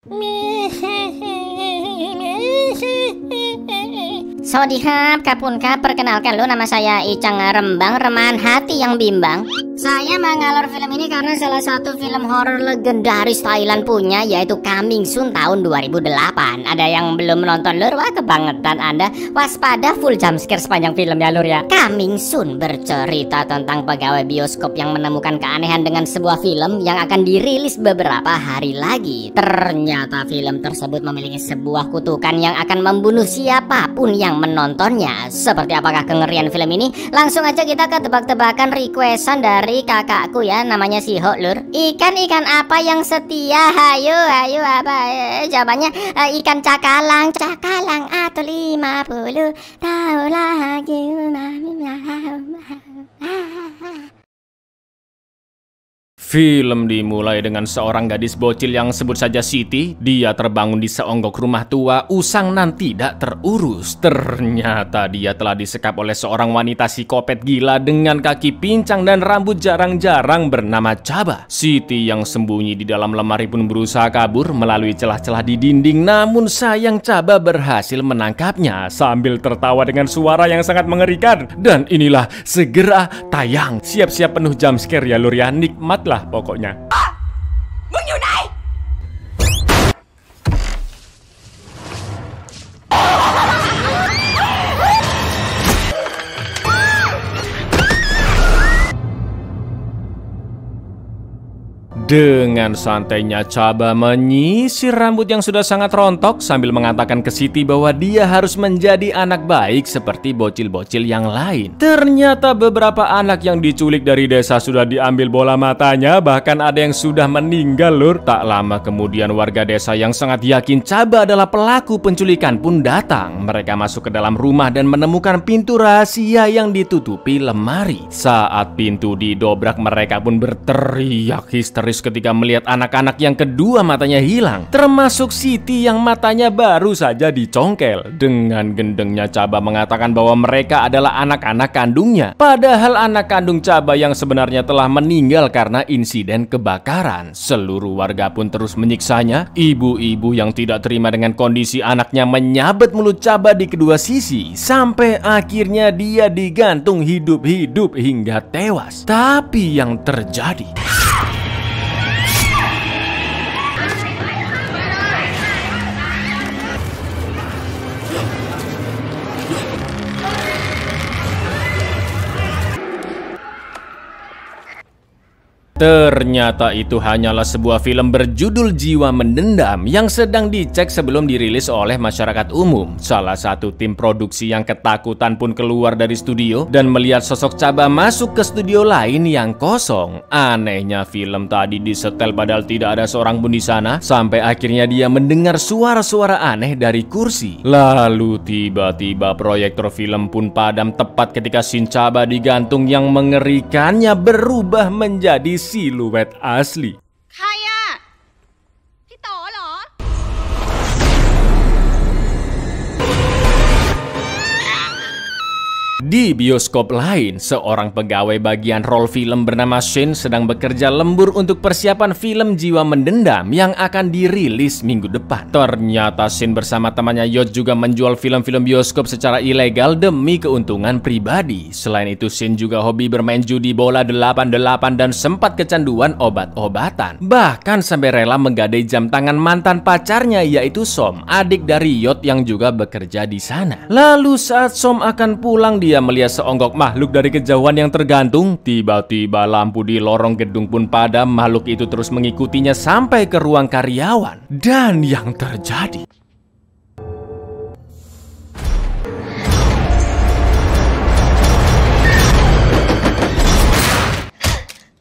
สวัสดีครับKapun Kap, perkenalkan lo, nama saya Icang Rembang, remahan hati yang bimbang. Saya mengalor film ini karena salah satu film horor legendaris Thailand punya, yaitu Coming Soon tahun 2008. Ada yang belum menonton lur? Wah, kebangetan Anda. Waspada, full jumpscare sepanjang film ya lur ya. Coming Soon bercerita tentang pegawai bioskop yang menemukan keanehan dengan sebuah film yang akan dirilis beberapa hari lagi. Ternyata film tersebut memiliki sebuah kutukan yang akan membunuh siapapun yang menontonnya. Seperti apakah kengerian film ini? Langsung aja kita ke tebak-tebakan requestan dari kakakku ya, namanya si Ho lur. Ikan apa yang setia? Hayo apa? Jawabannya ikan cakalang atau 50 tahun lagi. Film dimulai dengan seorang gadis bocil yang sebut saja Siti. Dia terbangun di seonggok rumah tua, usang nan tidak terurus. Ternyata dia telah disekap oleh seorang wanita psikopat gila dengan kaki pincang dan rambut jarang-jarang bernama Chaba. Siti yang sembunyi di dalam lemari pun berusaha kabur melalui celah-celah di dinding. Namun sayang Chaba berhasil menangkapnya sambil tertawa dengan suara yang sangat mengerikan. Dan inilah segera tayang. Siap-siap penuh jumpscare ya lur ya, nikmatlah pokoknya. Dengan santainya Chaba menyisir rambut yang sudah sangat rontok sambil mengatakan ke Siti bahwa dia harus menjadi anak baik seperti bocil-bocil yang lain. Ternyata beberapa anak yang diculik dari desa sudah diambil bola matanya, bahkan ada yang sudah meninggal lur. Tak lama kemudian warga desa yang sangat yakin Chaba adalah pelaku penculikan pun datang. Mereka masuk ke dalam rumah dan menemukan pintu rahasia yang ditutupi lemari. Saat pintu didobrak, mereka pun berteriak histeris ketika melihat anak-anak yang kedua matanya hilang, termasuk Siti yang matanya baru saja dicongkel. Dengan gendengnya Chaba mengatakan bahwa mereka adalah anak-anak kandungnya, padahal anak kandung Chaba yang sebenarnya telah meninggal karena insiden kebakaran. Seluruh warga pun terus menyiksanya. Ibu-ibu yang tidak terima dengan kondisi anaknya menyabet mulut Chaba di kedua sisi, sampai akhirnya dia digantung hidup-hidup hingga tewas. Tapi yang terjadi, ternyata itu hanyalah sebuah film berjudul Jiwa Mendendam yang sedang dicek sebelum dirilis oleh masyarakat umum. Salah satu tim produksi yang ketakutan pun keluar dari studio dan melihat sosok Chaba masuk ke studio lain yang kosong. Anehnya film tadi disetel padahal tidak ada seorang pun di sana, sampai akhirnya dia mendengar suara-suara aneh dari kursi. Lalu tiba-tiba proyektor film pun padam tepat ketika scene Chaba digantung yang mengerikannya berubah menjadi siluet asli. Kaya? Hito loh? Di bioskop lain, seorang pegawai bagian roll film bernama Shin sedang bekerja lembur untuk persiapan film Jiwa Mendendam yang akan dirilis minggu depan. Ternyata Shin bersama temannya Yot juga menjual film-film bioskop secara ilegal demi keuntungan pribadi. Selain itu, Shin juga hobi bermain judi bola 88 dan sempat kecanduan obat-obatan. Bahkan sampai rela menggadai jam tangan mantan pacarnya, yaitu Som, adik dari Yot yang juga bekerja di sana. Lalu saat Som akan pulang, dia melihat seonggok makhluk dari kejauhan yang tergantung. Tiba-tiba lampu di lorong gedung pun padam. Makhluk itu terus mengikutinya sampai ke ruang karyawan. Dan yang terjadi,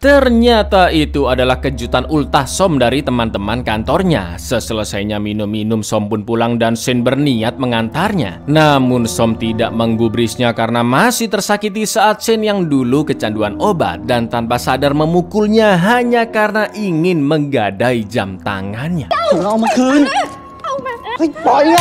ternyata itu adalah kejutan ultah Som dari teman-teman kantornya. Seselesainya minum-minum, Som pun pulang dan Shin berniat mengantarnya. Namun Som tidak menggubrisnya karena masih tersakiti saat Shin yang dulu kecanduan obat dan tanpa sadar memukulnya hanya karena ingin menggadai jam tangannya.เอามาคืนเฮ้ยปล่อยไง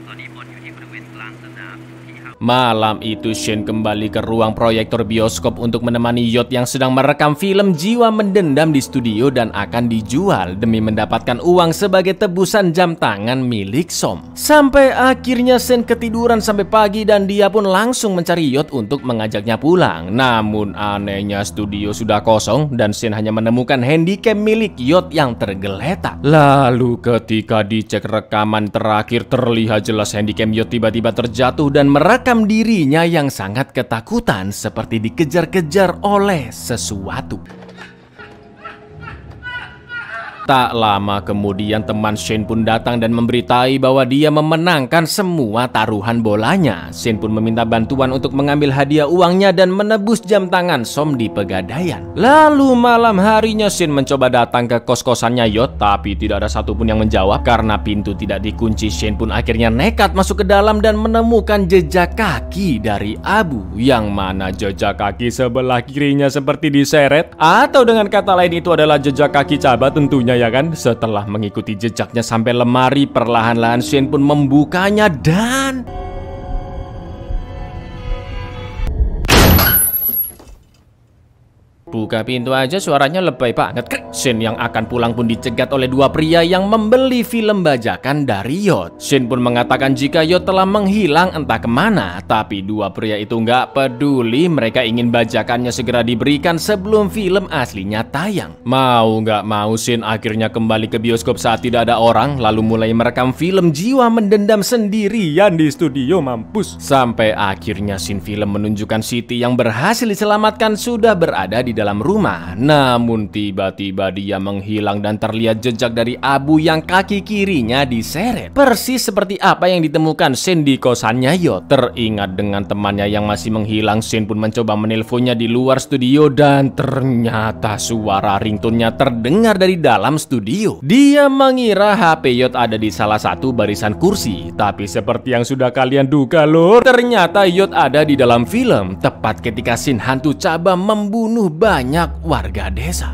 ตอนนี้บอลอยู่ที่บริเวณกลางสนามที่เฮา Malam itu Shin kembali ke ruang proyektor bioskop untuk menemani Yot yang sedang merekam film Jiwa Mendendam di studio dan akan dijual demi mendapatkan uang sebagai tebusan jam tangan milik Som. Sampai akhirnya Shin ketiduran sampai pagi dan dia pun langsung mencari Yot untuk mengajaknya pulang. Namun anehnya studio sudah kosong dan Shin hanya menemukan handycam milik Yot yang tergeletak. Lalu ketika dicek rekaman terakhir terlihat jelas handycam Yot tiba-tiba terjatuh dan merekam dirinya yang sangat ketakutan seperti dikejar-kejar oleh sesuatu. Tak lama kemudian teman Shin pun datang dan memberitahu bahwa dia memenangkan semua taruhan bolanya. Shin pun meminta bantuan untuk mengambil hadiah uangnya dan menebus jam tangan Som di Pegadaian. Lalu malam harinya Shin mencoba datang ke kos-kosannya Yot, tapi tidak ada satupun yang menjawab. Karena pintu tidak dikunci, Shin pun akhirnya nekat masuk ke dalam dan menemukan jejak kaki dari Abu, yang mana jejak kaki sebelah kirinya seperti diseret, atau dengan kata lain itu adalah jejak kaki Chaba tentunya, ya kan? Setelah mengikuti jejaknya sampai lemari, perlahan-lahan Shin pun membukanya dan buka pintu aja suaranya lebay banget. Shin yang akan pulang pun dicegat oleh dua pria yang membeli film bajakan dari Yot. Shin pun mengatakan jika Yot telah menghilang entah kemana, tapi dua pria itu nggak peduli. Mereka ingin bajakannya segera diberikan sebelum film aslinya tayang. Mau nggak mau Shin akhirnya kembali ke bioskop saat tidak ada orang, lalu mulai merekam film Jiwa Mendendam sendirian di studio, mampus. Sampai akhirnya scene film menunjukkan Siti yang berhasil diselamatkan sudah berada di dalam rumah. Namun tiba-tiba dia menghilang dan terlihat jejak dari Abu yang kaki kirinya diseret. Persis seperti apa yang ditemukan Shin di kosannya Yot. Teringat dengan temannya yang masih menghilang, Shin pun mencoba menelponnya di luar studio dan ternyata suara ringtone-nya terdengar dari dalam studio. Dia mengira HP Yot ada di salah satu barisan kursi, tapi seperti yang sudah kalian duga lor, ternyata Yot ada di dalam film tepat ketika Shin hantu Chaba membunuh banyak warga desa.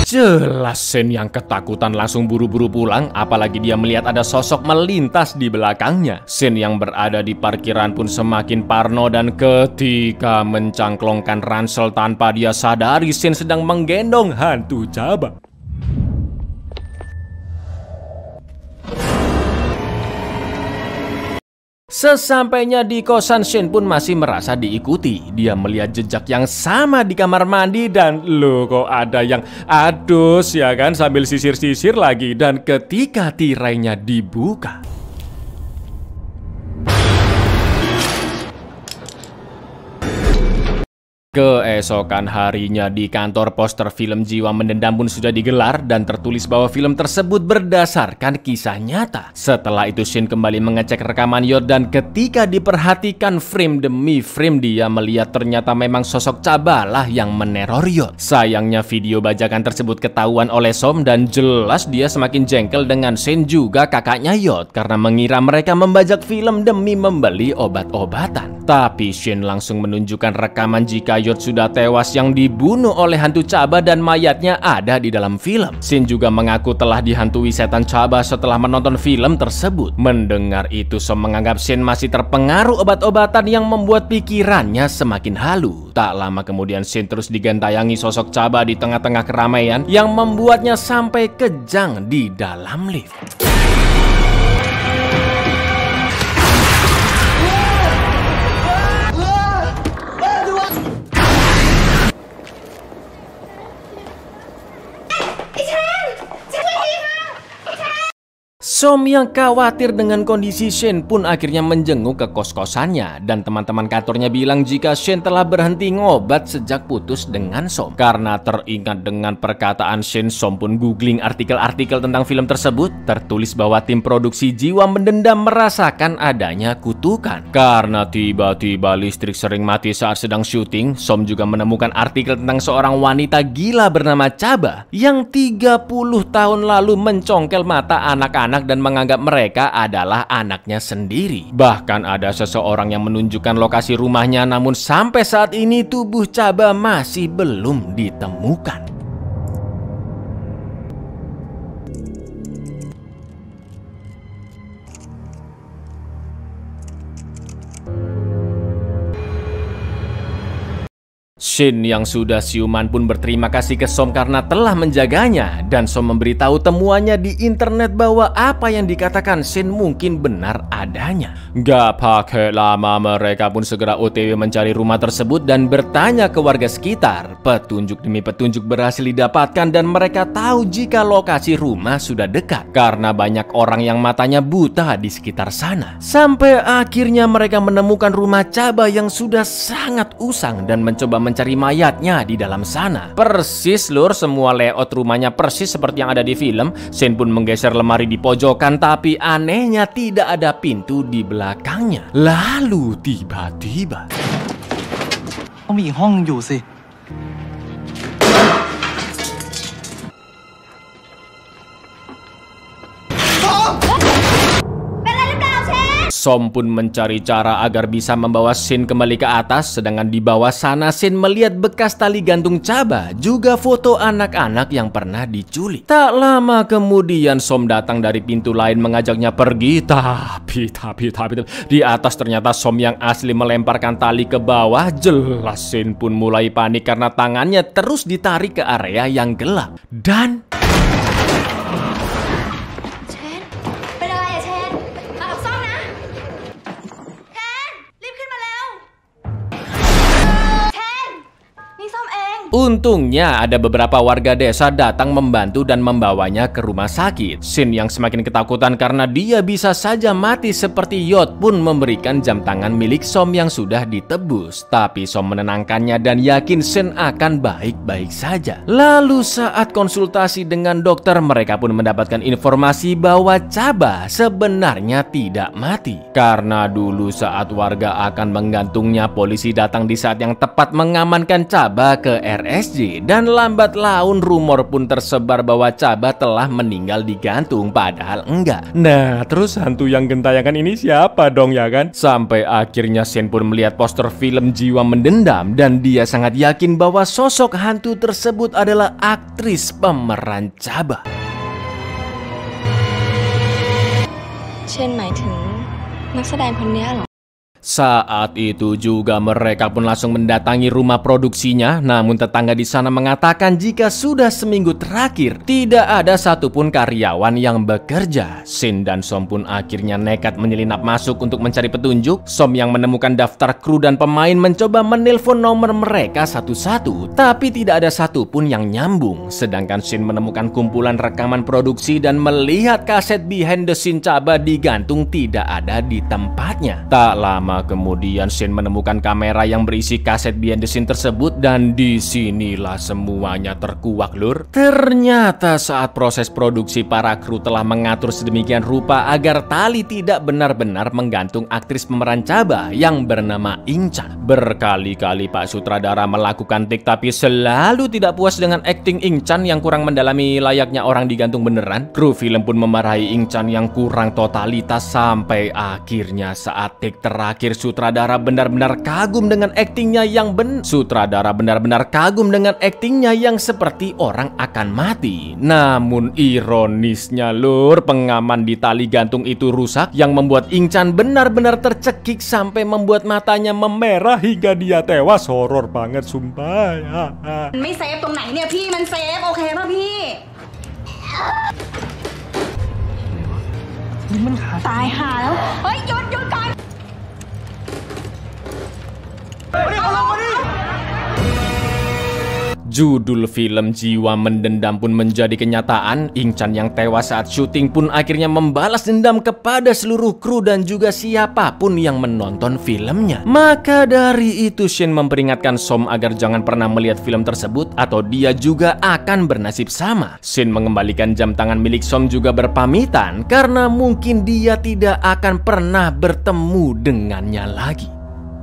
Jelas Shin yang ketakutan langsung buru-buru pulang, apalagi dia melihat ada sosok melintas di belakangnya. Shin yang berada di parkiran pun semakin parno dan ketika mencangklongkan ransel tanpa dia sadari Shin sedang menggendong hantu Chaba. Sesampainya di kosan, Shin pun masih merasa diikuti. Dia melihat jejak yang sama di kamar mandi dan loh kok ada yang adus ya kan, sambil sisir-sisir lagi. Dan ketika tirainya dibuka, keesokan harinya di kantor poster film Jiwa Mendendam pun sudah digelar dan tertulis bahwa film tersebut berdasarkan kisah nyata. Setelah itu Shin kembali mengecek rekaman Yot dan ketika diperhatikan frame demi frame dia melihat ternyata memang sosok Chaba lah yang meneror Yot. Sayangnya video bajakan tersebut ketahuan oleh Som dan jelas dia semakin jengkel dengan Shin juga kakaknya Yot karena mengira mereka membajak film demi membeli obat-obatan. Tapi Shin langsung menunjukkan rekaman jika Yot sudah tewas yang dibunuh oleh hantu Chaba dan mayatnya ada di dalam film. Shin juga mengaku telah dihantui setan Chaba setelah menonton film tersebut. Mendengar itu Som menganggap Shin masih terpengaruh obat-obatan yang membuat pikirannya semakin halu. Tak lama kemudian Shin terus digentayangi sosok Chaba di tengah-tengah keramaian yang membuatnya sampai kejang di dalam lift. Som yang khawatir dengan kondisi Shin pun akhirnya menjenguk ke kos-kosannya dan teman-teman kantornya bilang jika Shin telah berhenti ngobat sejak putus dengan Som. Karena teringat dengan perkataan Shin, Som pun googling artikel-artikel tentang film tersebut. Tertulis bahwa tim produksi Jiwa Mendendam merasakan adanya kutukan karena tiba-tiba listrik sering mati saat sedang syuting. Som juga menemukan artikel tentang seorang wanita gila bernama Chaba yang 30 tahun lalu mencongkel mata anak-anak dan menganggap mereka adalah anaknya sendiri. Bahkan ada seseorang yang menunjukkan lokasi rumahnya, namun sampai saat ini tubuh Chaba masih belum ditemukan. Shin yang sudah siuman pun berterima kasih ke Som karena telah menjaganya, dan Som memberitahu temuannya di internet bahwa apa yang dikatakan Shin mungkin benar adanya. Gak pakai lama mereka pun segera OTW mencari rumah tersebut dan bertanya ke warga sekitar. Petunjuk demi petunjuk berhasil didapatkan dan mereka tahu jika lokasi rumah sudah dekat karena banyak orang yang matanya buta di sekitar sana. Sampai akhirnya mereka menemukan rumah Chaba yang sudah sangat usang dan mencoba mencari mayatnya di dalam sana. Persis lur, semua layout rumahnya persis seperti yang ada di film. Shin pun menggeser lemari di pojokan, tapi anehnya tidak ada pintu di belakangnya. Lalu tiba-tiba ต้องมีอีกห้องอยู่สิ Som pun mencari cara agar bisa membawa Shin kembali ke atas, sedangkan di bawah sana Shin melihat bekas tali gantung Chaba, juga foto anak-anak yang pernah diculik. Tak lama kemudian Som datang dari pintu lain mengajaknya pergi, tapi di atas ternyata Som yang asli melemparkan tali ke bawah. Jelas Shin pun mulai panik karena tangannya terus ditarik ke area yang gelap. Dan untungnya ada beberapa warga desa datang membantu dan membawanya ke rumah sakit. Shin yang semakin ketakutan karena dia bisa saja mati seperti Yot pun memberikan jam tangan milik Som yang sudah ditebus. Tapi Som menenangkannya dan yakin Shin akan baik-baik saja. Lalu saat konsultasi dengan dokter, mereka pun mendapatkan informasi bahwa Chaba sebenarnya tidak mati. Karena dulu saat warga akan menggantungnya, polisi datang di saat yang tepat mengamankan Chaba ke RSJ, dan lambat laun rumor pun tersebar bahwa Chaba telah meninggal digantung, padahal enggak. Nah, terus hantu yang gentayangan ini siapa dong ya kan? Sampai akhirnya Shin pun melihat poster film Jiwa Mendendam dan dia sangat yakin bahwa sosok hantu tersebut adalah aktris pemeran Chaba. เช่นหมายถึงนักแสดงคนนี้เหรอ Saat itu juga mereka pun langsung mendatangi rumah produksinya. Namun tetangga di sana mengatakan jika sudah seminggu terakhir tidak ada satupun karyawan yang bekerja. Shin dan Som pun akhirnya nekat menyelinap masuk untuk mencari petunjuk. Som yang menemukan daftar kru dan pemain mencoba menelpon nomor mereka satu-satu, tapi tidak ada satupun yang nyambung. Sedangkan Shin menemukan kumpulan rekaman produksi dan melihat kaset behind the scene Chaba digantung tidak ada di tempatnya. Tak lama kemudian Shin menemukan kamera yang berisi kaset behind the scene tersebut, dan disinilah semuanya terkuak lur. Ternyata saat proses produksi para kru telah mengatur sedemikian rupa agar tali tidak benar-benar menggantung aktris pemeran Chaba yang bernama Ingchan. Berkali-kali Pak Sutradara melakukan take tapi selalu tidak puas dengan akting Ingchan yang kurang mendalami layaknya orang digantung beneran. Kru film pun memarahi Ingchan yang kurang totalitas, sampai akhirnya saat take terakhir sutradara benar-benar kagum dengan aktingnya yang yang seperti orang akan mati. Namun ironisnya lur, pengaman di tali gantung itu rusak yang membuat Ingchan benar-benar tercekik sampai membuat matanya memerah hingga dia tewas. Horor banget sumpah. ไม่เซฟตรงไหนเนี่ยพี่มันเซฟโอเคป่ะพี่ นี่มันขา ตายห่าแล้วเฮ้ยหยุดก่อน Judul film Jiwa Mendendam pun menjadi kenyataan. Ingchan yang tewas saat syuting pun akhirnya membalas dendam kepada seluruh kru dan juga siapapun yang menonton filmnya. Maka dari itu Shin memperingatkan Som agar jangan pernah melihat film tersebut atau dia juga akan bernasib sama. Shin mengembalikan jam tangan milik Som juga berpamitan karena mungkin dia tidak akan pernah bertemu dengannya lagi.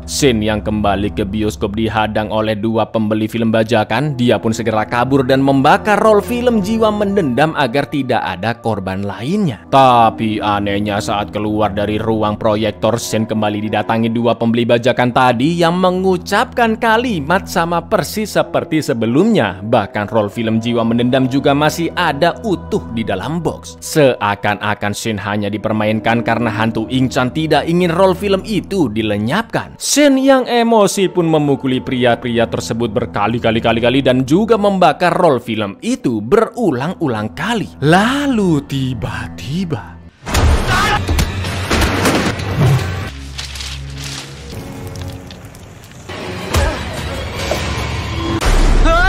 Shin yang kembali ke bioskop dihadang oleh dua pembeli film bajakan. Dia pun segera kabur dan membakar roll film Jiwa Mendendam agar tidak ada korban lainnya. Tapi anehnya saat keluar dari ruang proyektor, Shin kembali didatangi dua pembeli bajakan tadi yang mengucapkan kalimat sama persis seperti sebelumnya. Bahkan roll film Jiwa Mendendam juga masih ada utuh di dalam box. Seakan-akan Shin hanya dipermainkan karena hantu Ingchan tidak ingin roll film itu dilenyapkan. Shin yang emosi pun memukuli pria-pria tersebut berkali-kali dan juga membakar roll film itu berulang-ulang kali. Lalu tiba-tiba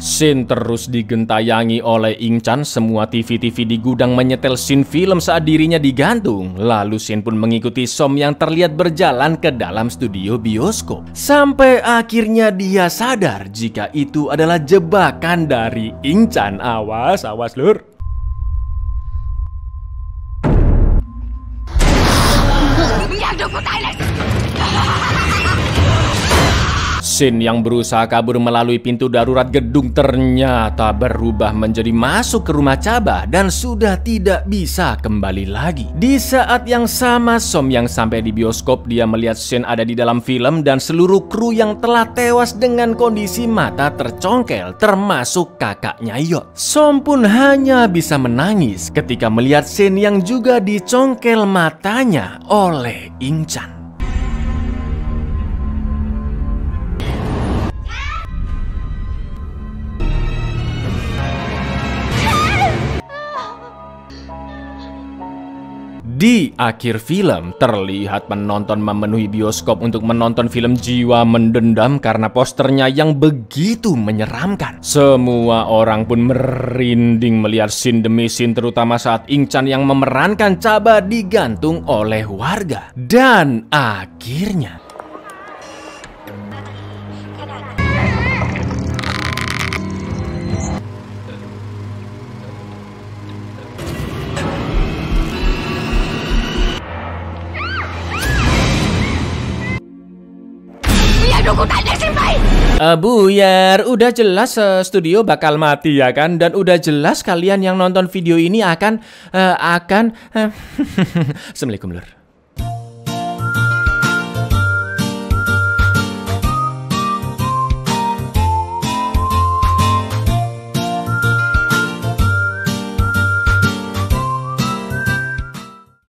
Shin terus digentayangi oleh Ingchan. Semua TV-TV di gudang menyetel scene film saat dirinya digantung. Lalu Shin pun mengikuti Som yang terlihat berjalan ke dalam studio bioskop. Sampai akhirnya dia sadar jika itu adalah jebakan dari Ingchan. Awas, awas lur. Shin yang berusaha kabur melalui pintu darurat gedung ternyata berubah menjadi masuk ke rumah Chaba dan sudah tidak bisa kembali lagi. Di saat yang sama, Som yang sampai di bioskop, dia melihat Shin ada di dalam film dan seluruh kru yang telah tewas dengan kondisi mata tercongkel, termasuk kakaknya Yot. Som pun hanya bisa menangis ketika melihat Shin yang juga dicongkel matanya oleh Ingchan. Di akhir film, terlihat penonton memenuhi bioskop untuk menonton film Jiwa Mendendam karena posternya yang begitu menyeramkan. Semua orang pun merinding melihat scene demi scene, terutama saat Ingchan yang memerankan Chaba digantung oleh warga. Dan akhirnya Buyar, udah jelas studio bakal mati ya kan? Dan udah jelas kalian yang nonton video ini akan Assalamualaikum lur.